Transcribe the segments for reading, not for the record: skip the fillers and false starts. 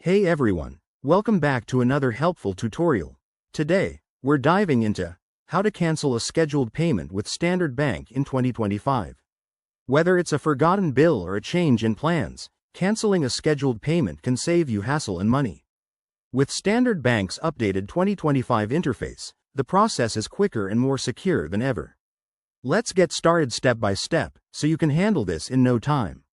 Hey everyone, welcome back to another helpful tutorial. Today, we're diving into how to cancel a scheduled payment with Standard Bank in 2025. Whether it's a forgotten bill or a change in plans, canceling a scheduled payment can save you hassle and money. With Standard Bank's updated 2025 interface, the process is quicker and more secure than ever. Let's get started step by step, so you can handle this in no time.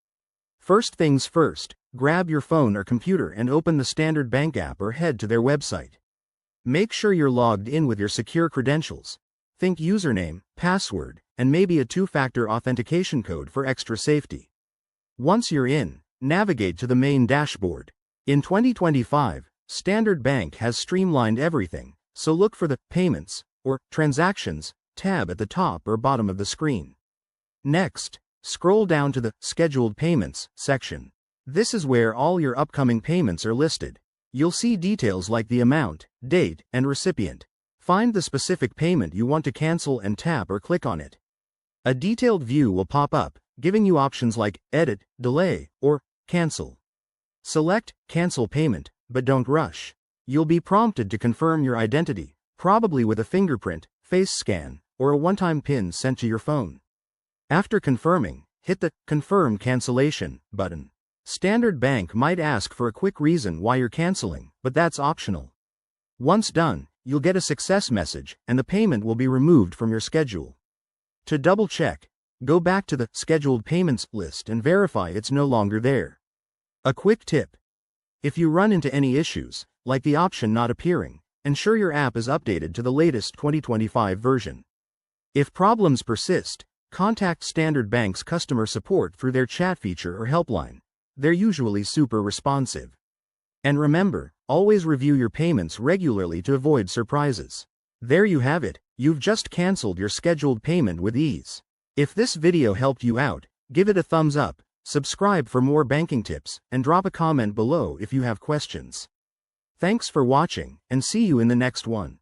First things first, grab your phone or computer and open the Standard Bank app or head to their website. Make sure you're logged in with your secure credentials. Think username, password, and maybe a two-factor authentication code for extra safety. Once you're in, navigate to the main dashboard. In 2025, Standard Bank has streamlined everything, so look for the Payments or Transactions tab at the top or bottom of the screen. Next, scroll down to the Scheduled Payments section. This is where all your upcoming payments are listed. You'll see details like the amount, date, and recipient. Find the specific payment you want to cancel and tap or click on it. A detailed view will pop up, giving you options like Edit, Delay, or Cancel. Select Cancel Payment, but don't rush. You'll be prompted to confirm your identity, probably with a fingerprint, face scan, or a one-time PIN sent to your phone. After confirming, hit the Confirm Cancellation button. Standard Bank might ask for a quick reason why you're canceling, but that's optional. Once done, you'll get a success message, and the payment will be removed from your schedule. To double-check, go back to the Scheduled Payments list and verify it's no longer there. A quick tip: if you run into any issues, like the option not appearing, ensure your app is updated to the latest 2025 version. If problems persist, contact Standard Bank's customer support through their chat feature or helpline. They're usually super responsive. And remember, always review your payments regularly to avoid surprises. There you have it, you've just canceled your scheduled payment with ease. If this video helped you out, give it a thumbs up, subscribe for more banking tips, and drop a comment below if you have questions. Thanks for watching, and see you in the next one.